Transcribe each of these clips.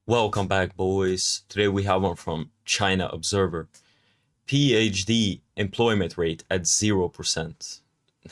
Welcome back, boys. Today we have one from China Observer. PhD employment rate at 0%.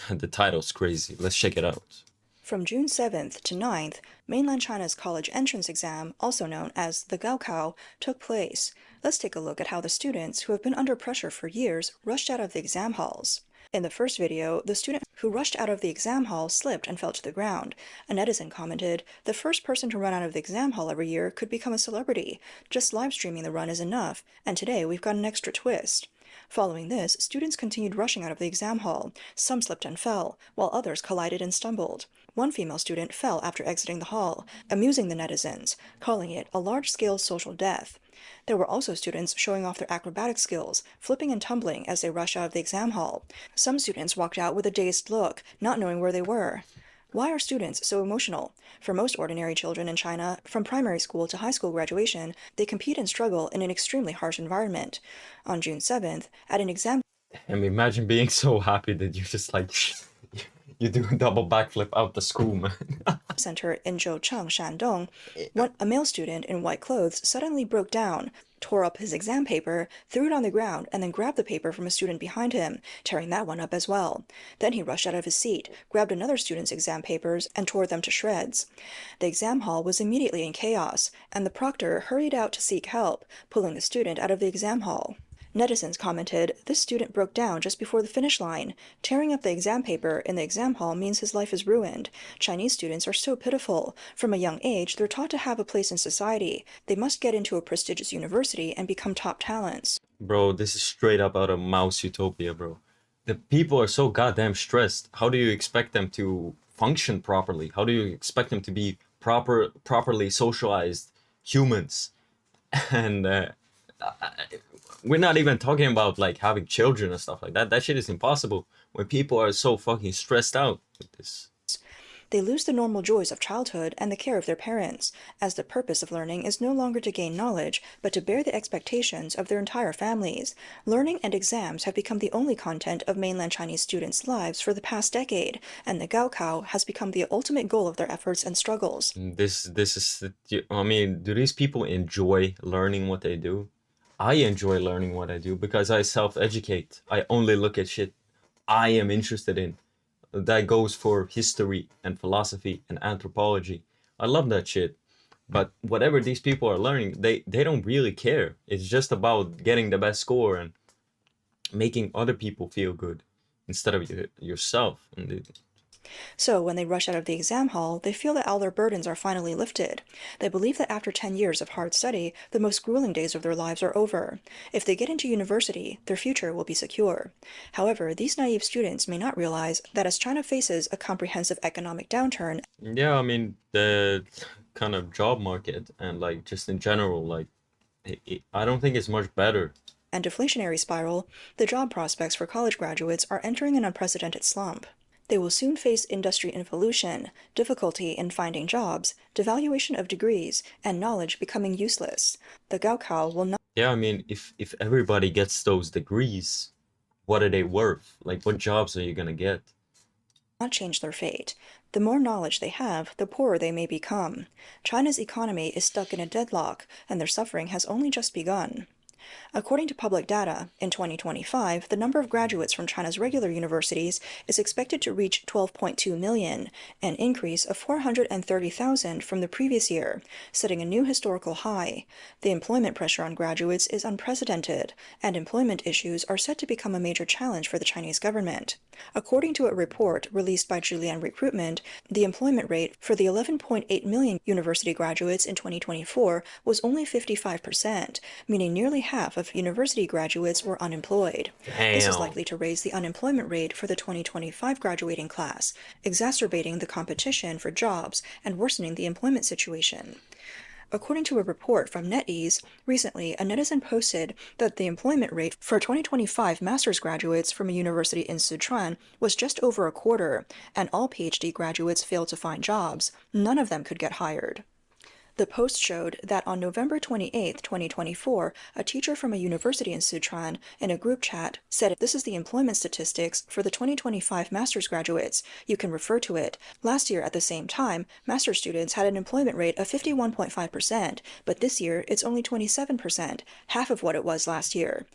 The title's crazy. Let's check it out. From June 7th to 9th, mainland China's college entrance exam, also known as the Gaokao, took place. Let's take a look at how the students who have been under pressure for years rushed out of the exam halls. In the first video, the student who rushed out of the exam hall slipped and fell to the ground. A netizen commented, "The first person to run out of the exam hall every year could become a celebrity. Just live streaming the run is enough, and today we've got an extra twist." Following this, students continued rushing out of the exam hall. Some slipped and fell, while others collided and stumbled. One female student fell after exiting the hall, amusing the netizens, calling it a large-scale social death. There were also students showing off their acrobatic skills, flipping and tumbling as they rushed out of the exam hall. Some students walked out with a dazed look, not knowing where they were. Why are students so emotional? For most ordinary children in China, from primary school to high school graduation, they compete and struggle in an extremely harsh environment. On June 7th, at an exam Imagine being so happy that you just like you do a double backflip out the school, man. center in Zhoucheng, Shandong, a male student in white clothes suddenly broke down, tore up his exam paper, threw it on the ground, and then grabbed the paper from a student behind him, tearing that one up as well. Then he rushed out of his seat, grabbed another student's exam papers, and tore them to shreds. The exam hall was immediately in chaos, and the proctor hurried out to seek help, pulling the student out of the exam hall. Netizens commented, "This student broke down just before the finish line. Tearing up the exam paper in the exam hall means his life is ruined. Chinese students are so pitiful. From a young age, they're taught to have a place in society. They must get into a prestigious university and become top talents." Bro, this is straight up out of Mouse Utopia, bro. The people are so goddamn stressed. How do you expect them to function properly? How do you expect them to be properly socialized humans? And we're not even talking about like having children and stuff like that. That shit is impossible when people are so fucking stressed out with this. They lose the normal joys of childhood and the care of their parents, as the purpose of learning is no longer to gain knowledge, but to bear the expectations of their entire families. Learning and exams have become the only content of mainland Chinese students' lives for the past decade, and the Gaokao has become the ultimate goal of their efforts and struggles. This is, I mean, do these people enjoy learning what they do? I enjoy learning what I do because I self-educate. I only look at shit I am interested in. That goes for history and philosophy and anthropology. I love that shit. But whatever these people are learning, they don't really care. It's just about getting the best score and making other people feel good instead of yourself. And So, when they rush out of the exam hall, they feel that all their burdens are finally lifted. They believe that after 10 years of hard study, the most grueling days of their lives are over. If they get into university, their future will be secure. However, these naive students may not realize that as China faces a comprehensive economic downturn yeah, I mean, the kind of job market and like just in general, like I don't think it's much better. and deflationary spiral, the job prospects for college graduates are entering an unprecedented slump. They will soon face industry involution, difficulty in finding jobs, devaluation of degrees, and knowledge becoming useless. The Gaokao will not Yeah, I mean, if everybody gets those degrees, what are they worth? Like, what jobs are you gonna get? change their fate. The more knowledge they have, the poorer they may become. China's economy is stuck in a deadlock, and their suffering has only just begun. According to public data, in 2025, the number of graduates from China's regular universities is expected to reach 12.2 million, an increase of 430,000 from the previous year, setting a new historical high. The employment pressure on graduates is unprecedented, and employment issues are set to become a major challenge for the Chinese government. According to a report released by Julian Recruitment, the employment rate for the 11.8 million university graduates in 2024 was only 55%, meaning nearly half of university graduates were unemployed. This is Damn. likely to raise the unemployment rate for the 2025 graduating class, exacerbating the competition for jobs and worsening the employment situation. According to a report from NetEase, recently a netizen posted that the employment rate for 2025 master's graduates from a university in Sichuan was just over a quarter, and all PhD graduates failed to find jobs. None of them could get hired. The post showed that on November 28, 2024, a teacher from a university in Sichuan in a group chat said, "This is the employment statistics for the 2025 master's graduates. You can refer to it. Last year at the same time, master's students had an employment rate of 51.5%, but this year it's only 27%, half of what it was last year.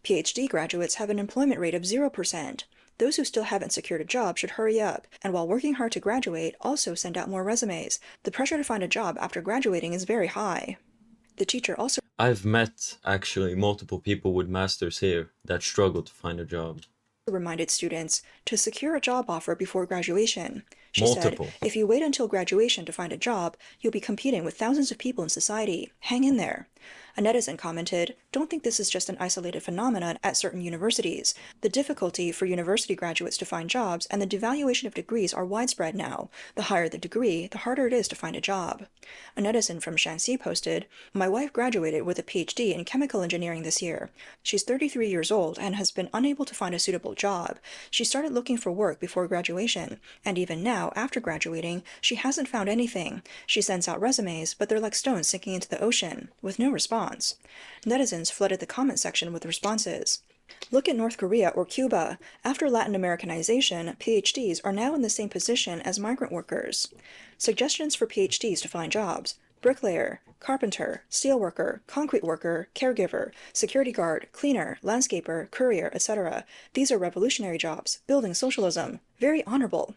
PhD graduates have an employment rate of 0%. Those who still haven't secured a job should hurry up, and while working hard to graduate, also send out more resumes. The pressure to find a job after graduating is very high." The teacher also I've met actually multiple people with masters here that struggle to find a job. reminded students to secure a job offer before graduation. She Multiple. said, "If you wait until graduation to find a job, you'll be competing with thousands of people in society. Hang in there." A netizen commented, "Don't think this is just an isolated phenomenon at certain universities. The difficulty for university graduates to find jobs and the devaluation of degrees are widespread now. The higher the degree, the harder it is to find a job." A netizen from Shanxi posted, "My wife graduated with a PhD in chemical engineering this year. She's 33 years old and has been unable to find a suitable job. She started looking for work before graduation, and even now, after graduating, she hasn't found anything. She sends out resumes, but they're like stones sinking into the ocean, with no response." Netizens flooded the comment section with responses. Look at North Korea or Cuba. After Latin Americanization, PhDs are now in the same position as migrant workers. Suggestions for PhDs to find jobs: bricklayer, carpenter, steelworker, concrete worker, caregiver, security guard, cleaner, landscaper, courier, etc. These are revolutionary jobs, building socialism. Very honorable.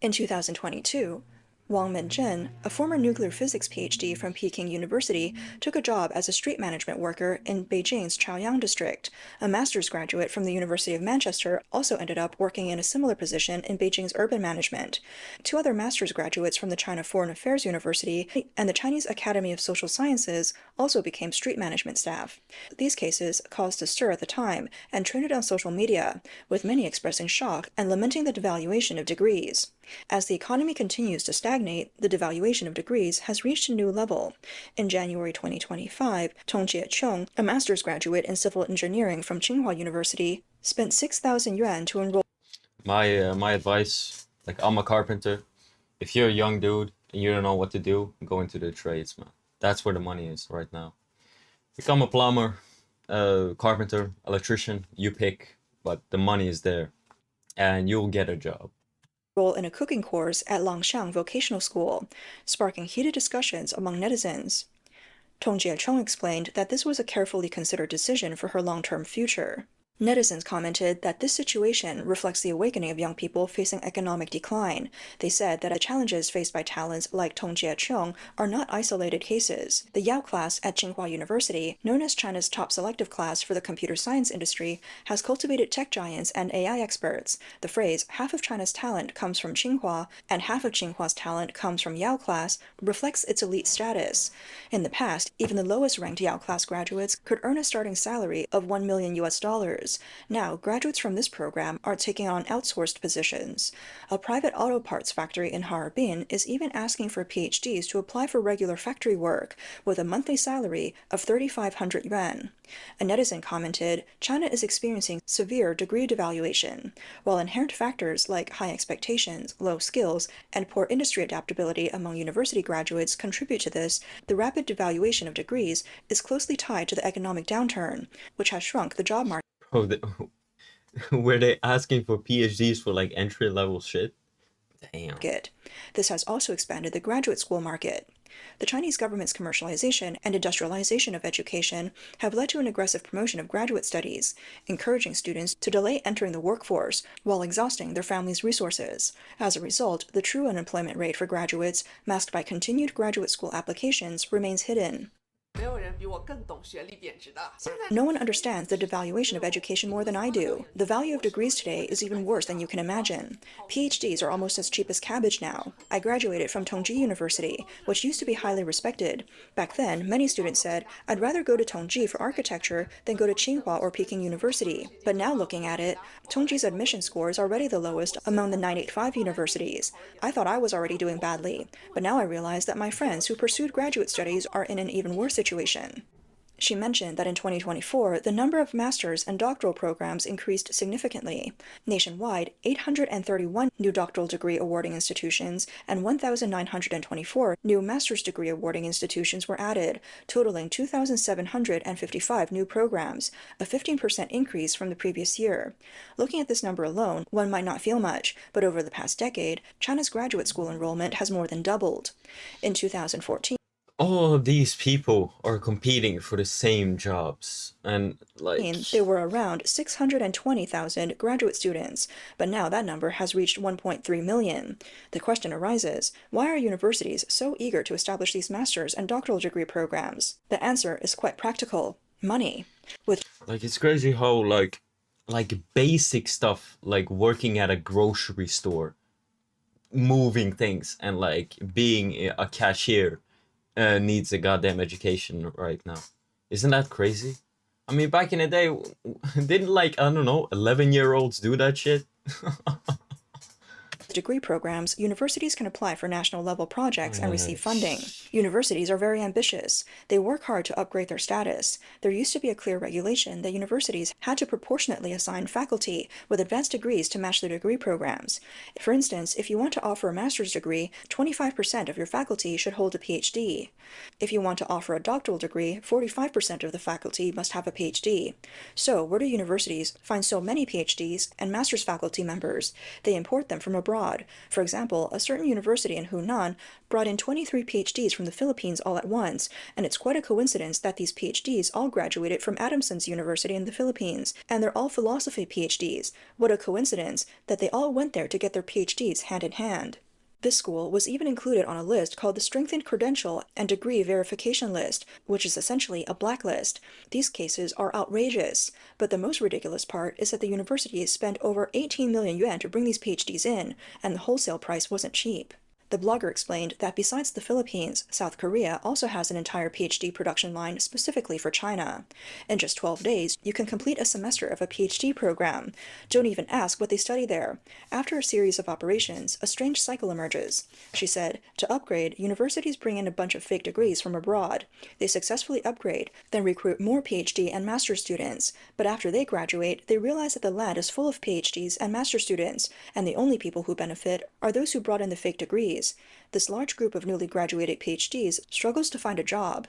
In 2022, Wang Minzhen, a former nuclear physics PhD from Peking University, took a job as a street management worker in Beijing's Chaoyang district. A master's graduate from the University of Manchester also ended up working in a similar position in Beijing's urban management. Two other master's graduates from the China Foreign Affairs University and the Chinese Academy of Social Sciences also became street management staff. These cases caused a stir at the time and trended on social media, with many expressing shock and lamenting the devaluation of degrees. As the economy continues to stagnate, the devaluation of degrees has reached a new level. In January 2025, Tong Jie-chung, a master's graduate in civil engineering from Tsinghua University, spent 6,000 yuan to enroll. My advice, like I'm a carpenter. If you're a young dude and you don't know what to do, go into the trades, man. That's where the money is right now. Become a plumber, carpenter, electrician, you pick, but the money is there and you'll get a job. In a cooking course at Langxiang Vocational School, sparking heated discussions among netizens. Tong Jie-chung explained that this was a carefully considered decision for her long-term future. Netizens commented that this situation reflects the awakening of young people facing economic decline. They said that the challenges faced by talents like Tong Jie-chung are not isolated cases. The Yao class at Tsinghua University, known as China's top selective class for the computer science industry, has cultivated tech giants and AI experts. The phrase, "half of China's talent comes from Tsinghua and half of Tsinghua's talent comes from Yao class," reflects its elite status. In the past, even the lowest ranked Yao class graduates could earn a starting salary of $1 million US. Now, graduates from this program are taking on outsourced positions. A private auto parts factory in Harbin is even asking for PhDs to apply for regular factory work, with a monthly salary of 3,500 yuan. A netizen commented, "China is experiencing severe degree devaluation. While inherent factors like high expectations, low skills, and poor industry adaptability among university graduates contribute to this, the rapid devaluation of degrees is closely tied to the economic downturn, which has shrunk the job market." Bro, were they asking for PhDs for like entry-level shit? Damn. This has also expanded the graduate school market. The Chinese government's commercialization and industrialization of education have led to an aggressive promotion of graduate studies, encouraging students to delay entering the workforce while exhausting their families' resources. As a result, the true unemployment rate for graduates, masked by continued graduate school applications, remains hidden. No one understands the devaluation of education more than I do. The value of degrees today is even worse than you can imagine. PhDs are almost as cheap as cabbage now. I graduated from Tongji University, which used to be highly respected. Back then, many students said, "I'd rather go to Tongji for architecture than go to Tsinghua or Peking University." But now looking at it, Tongji's admission score is already the lowest among the 985 universities. I thought I was already doing badly, but now I realize that my friends who pursued graduate studies are in an even worse situation. She mentioned that in 2024, the number of master's and doctoral programs increased significantly. Nationwide, 831 new doctoral degree awarding institutions and 1,924 new master's degree awarding institutions were added, totaling 2,755 new programs, a 15% increase from the previous year. Looking at this number alone, one might not feel much, but over the past decade, China's graduate school enrollment has more than doubled. In 2014, All of these people are competing for the same jobs, and like, there were around 620,000 graduate students, but now that number has reached 1.3 million. The question arises, why are universities so eager to establish these master's and doctoral degree programs? The answer is quite practical: money. like it's crazy how like basic stuff like working at a grocery store, moving things, and like being a cashier needs a goddamn education right now. Isn't that crazy? I mean, back in the day, didn't like, I don't know, 11-year-olds do that shit? Degree programs, universities can apply for national level projects and receive funding. Universities are very ambitious. They work hard to upgrade their status. There used to be a clear regulation that universities had to proportionately assign faculty with advanced degrees to match their degree programs. For instance, if you want to offer a master's degree, 25% of your faculty should hold a PhD. If you want to offer a doctoral degree, 45% of the faculty must have a PhD. So, where do universities find so many PhDs and master's faculty members? They import them from abroad. For example, a certain university in Hunan brought in 23 PhDs from the Philippines all at once, and it's quite a coincidence that these PhDs all graduated from Adamson's University in the Philippines, and they're all philosophy PhDs. What a coincidence that they all went there to get their PhDs hand in hand. This school was even included on a list called the Strengthened Credential and Degree Verification List, which is essentially a blacklist. These cases are outrageous, but the most ridiculous part is that the universities spent over 18 million yuan to bring these PhDs in, and the wholesale price wasn't cheap. The blogger explained that besides the Philippines, South Korea also has an entire PhD production line specifically for China. In just 12 days, you can complete a semester of a PhD program. Don't even ask what they study there. After a series of operations, a strange cycle emerges. She said, to upgrade, universities bring in a bunch of fake degrees from abroad. They successfully upgrade, then recruit more PhD and master students. But after they graduate, they realize that the land is full of PhDs and master students, and the only people who benefit are those who brought in the fake degrees. This large group of newly graduated PhDs struggles to find a job.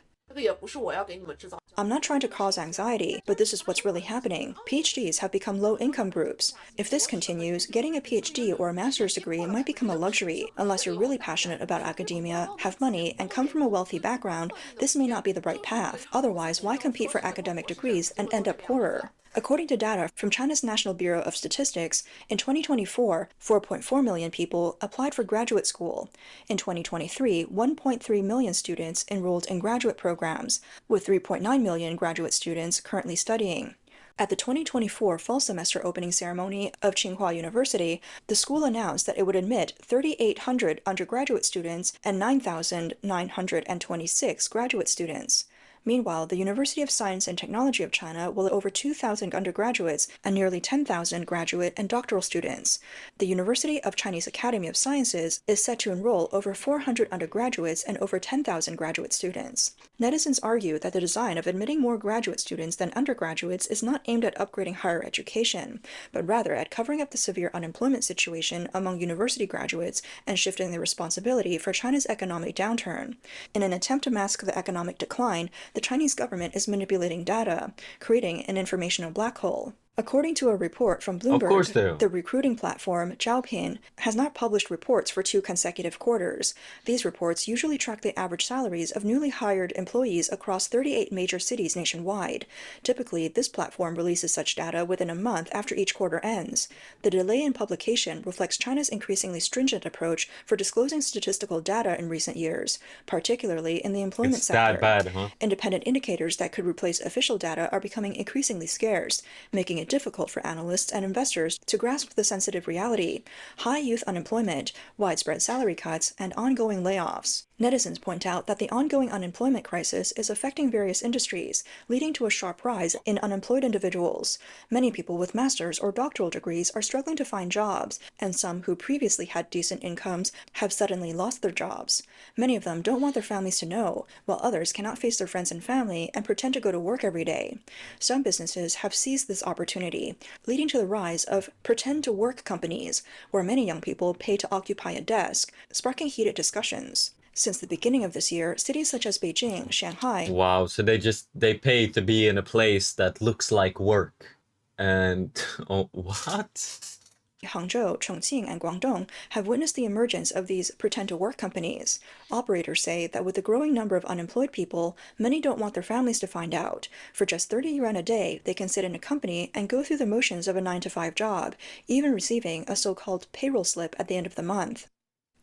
I'm not trying to cause anxiety, but this is what's really happening. PhDs have become low-income groups. If this continues, getting a PhD or a master's degree might become a luxury. Unless you're really passionate about academia, have money, and come from a wealthy background, this may not be the right path. Otherwise, why compete for academic degrees and end up poorer? According to data from China's National Bureau of Statistics, in 2024, 4.4 million people applied for graduate school. In 2023, 1.3 million students enrolled in graduate programs, with 3.9 million graduate students currently studying. At the 2024 fall semester opening ceremony of Tsinghua University, the school announced that it would admit 3,800 undergraduate students and 9,926 graduate students. Meanwhile, the University of Science and Technology of China will have over 2,000 undergraduates and nearly 10,000 graduate and doctoral students. The University of Chinese Academy of Sciences is set to enroll over 400 undergraduates and over 10,000 graduate students. Netizens argue that the design of admitting more graduate students than undergraduates is not aimed at upgrading higher education, but rather at covering up the severe unemployment situation among university graduates and shifting the responsibility for China's economic downturn. In an attempt to mask the economic decline, the Chinese government is manipulating data, creating an informational black hole. According to a report from Bloomberg, the recruiting platform Zhaopin has not published reports for 2 consecutive quarters. These reports usually track the average salaries of newly hired employees across 38 major cities nationwide. Typically, this platform releases such data within a month after each quarter ends. The delay in publication reflects China's increasingly stringent approach for disclosing statistical data in recent years, particularly in the employment sector. That bad, huh? Independent indicators that could replace official data are becoming increasingly scarce, making it difficult for analysts and investors to grasp the sensitive reality: high youth unemployment, widespread salary cuts, and ongoing layoffs. Netizens point out that the ongoing unemployment crisis is affecting various industries, leading to a sharp rise in unemployed individuals. Many people with master's or doctoral degrees are struggling to find jobs, and some who previously had decent incomes have suddenly lost their jobs. Many of them don't want their families to know, while others cannot face their friends and family and pretend to go to work every day. Some businesses have seized this opportunity, leading to the rise of pretend-to-work companies, where many young people pay to occupy a desk, sparking heated discussions. Since the beginning of this year, cities such as Beijing, Shanghai, Wow, so they pay to be in a place that looks like work. And oh, what? Hangzhou, Chongqing, and Guangdong have witnessed the emergence of these pretend-to-work companies. Operators say that with the growing number of unemployed people, many don't want their families to find out. For just 30 yuan a day, they can sit in a company and go through the motions of a 9-to-5 job, even receiving a so-called payroll slip at the end of the month.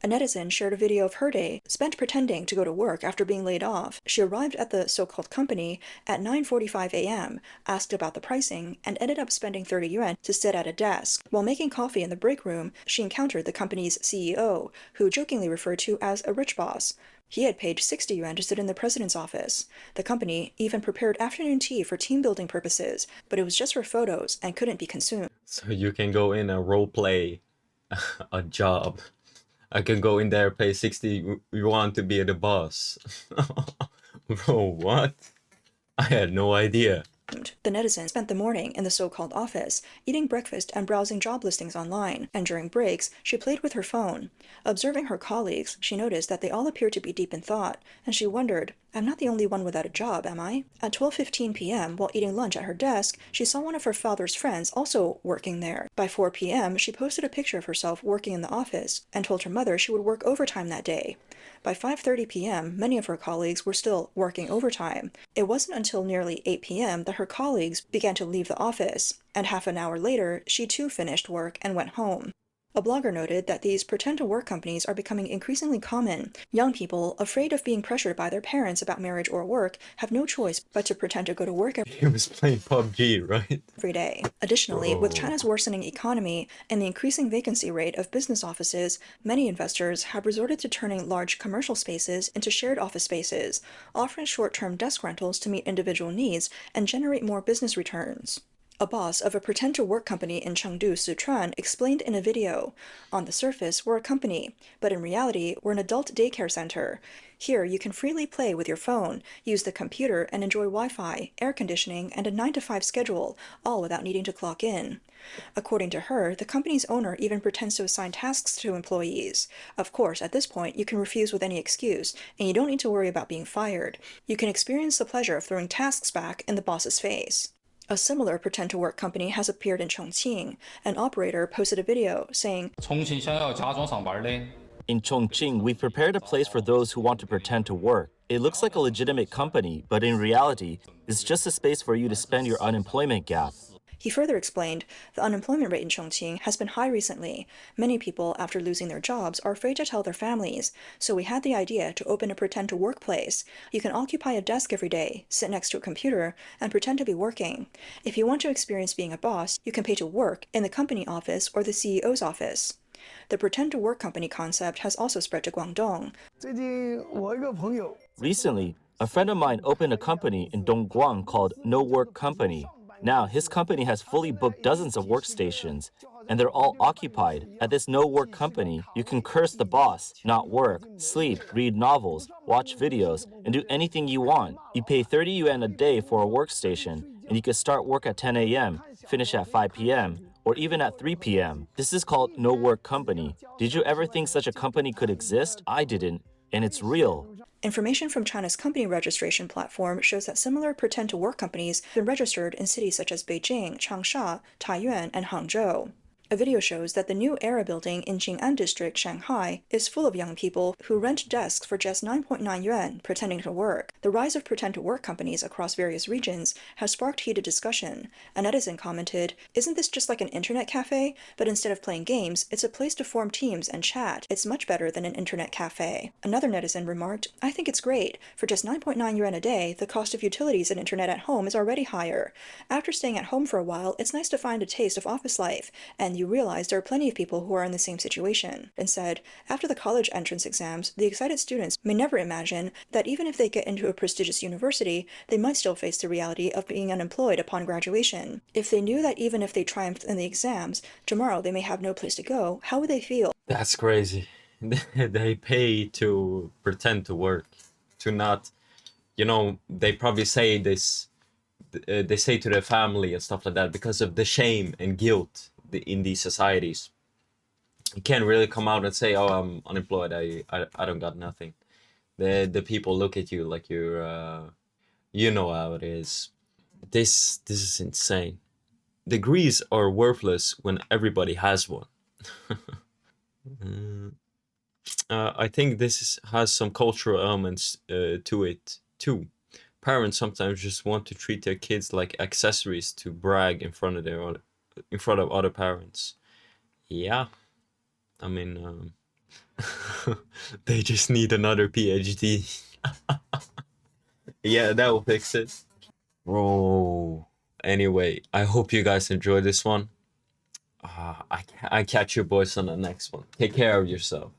A netizen shared a video of her day spent pretending to go to work after being laid off. She arrived at the so-called company at 9:45 a.m., asked about the pricing, and ended up spending 30 yuan to sit at a desk. While making coffee in the break room, she encountered the company's CEO, who jokingly referred to as a rich boss. He had paid 60 yuan to sit in the president's office. The company even prepared afternoon tea for team-building purposes, but it was just for photos and couldn't be consumed. So you can go in and role play a job. I can go in there, pay 60 yuan to be the boss. Bro, what? I had no idea. The netizen spent the morning in the so-called office, eating breakfast and browsing job listings online, and during breaks, she played with her phone. Observing her colleagues, she noticed that they all appeared to be deep in thought, and she wondered, I'm not the only one without a job, am I? At 12:15 p.m., while eating lunch at her desk, she saw one of her father's friends also working there. By 4 p.m., she posted a picture of herself working in the office, and told her mother she would work overtime that day. By 5:30 p.m., many of her colleagues were still working overtime. It wasn't until nearly 8 p.m. that her colleagues began to leave the office, and half an hour later, she too finished work and went home. A blogger noted that these pretend-to-work companies are becoming increasingly common. Young people, afraid of being pressured by their parents about marriage or work, have no choice but to pretend to go to work He was playing PUBG, right? every day. Additionally, with Bro. China's worsening economy and the increasing vacancy rate of business offices, many investors have resorted to turning large commercial spaces into shared office spaces, offering short-term desk rentals to meet individual needs and generate more business returns. A boss of a pretend-to-work company in Chengdu, Sichuan, explained in a video, on the surface, we're a company, but in reality, we're an adult daycare center. Here, you can freely play with your phone, use the computer, and enjoy Wi-Fi, air conditioning, and a 9-to-5 schedule, all without needing to clock in. According to her, the company's owner even pretends to assign tasks to employees. Of course, at this point, you can refuse with any excuse, and you don't need to worry about being fired. You can experience the pleasure of throwing tasks back in the boss's face. A similar pretend-to-work company has appeared in Chongqing. An operator posted a video saying, In Chongqing, we've prepared a place for those who want to pretend to work. It looks like a legitimate company, but in reality, it's just a space for you to spend your unemployment gap. He further explained, the unemployment rate in Chongqing has been high recently. Many people, after losing their jobs, are afraid to tell their families, so we had the idea to open a pretend-to-work place. You can occupy a desk every day, sit next to a computer, and pretend to be working. If you want to experience being a boss, you can pay to work in the company office or the CEO's office. The pretend-to-work company concept has also spread to Guangdong. Recently, a friend of mine opened a company in Dongguan called No Work Company. Now, his company has fully booked dozens of workstations, and they're all occupied. At this no-work company, you can curse the boss, not work, sleep, read novels, watch videos, and do anything you want. You pay 30 yuan a day for a workstation, and you can start work at 10 a.m., finish at 5 p.m., or even at 3 p.m. This is called no-work company. Did you ever think such a company could exist? I didn't, and it's real. Information from China's company registration platform shows that similar pretend-to-work companies have been registered in cities such as Beijing, Changsha, Taiyuan, and Hangzhou. A video shows that the new Era building in Jing'an District, Shanghai, is full of young people who rent desks for just 9.9 yuan, pretending to work. The rise of pretend-to-work companies across various regions has sparked heated discussion. A netizen commented, "Isn't this just like an internet cafe? But instead of playing games, it's a place to form teams and chat. It's much better than an internet cafe." Another netizen remarked, "I think it's great. For just 9.9 yuan a day, the cost of utilities and internet at home is already higher. After staying at home for a while, it's nice to find a taste of office life, and you realize there are plenty of people who are in the same situation. Instead, after the college entrance exams, the excited students may never imagine that even if they get into a prestigious university, they might still face the reality of being unemployed upon graduation. If they knew that even if they triumphed in the exams, tomorrow they may have no place to go, how would they feel? That's crazy. They pay to pretend to work, to not, you know, they probably say this, they say to their family and stuff like that because of the shame and guilt in these societies. You can't really come out and say, "Oh, I'm unemployed. I don't got nothing." The people look at you like you're, you know how it is. This is insane. Degrees are worthless when everybody has one. I think has some cultural elements to it too. Parents sometimes just want to treat their kids like accessories to brag in front of other parents. Yeah, I mean, they just need another PhD. Yeah, that will fix it. Bro. Anyway, I hope you guys enjoyed this one. I catch you boys on the next one. Take care of yourself.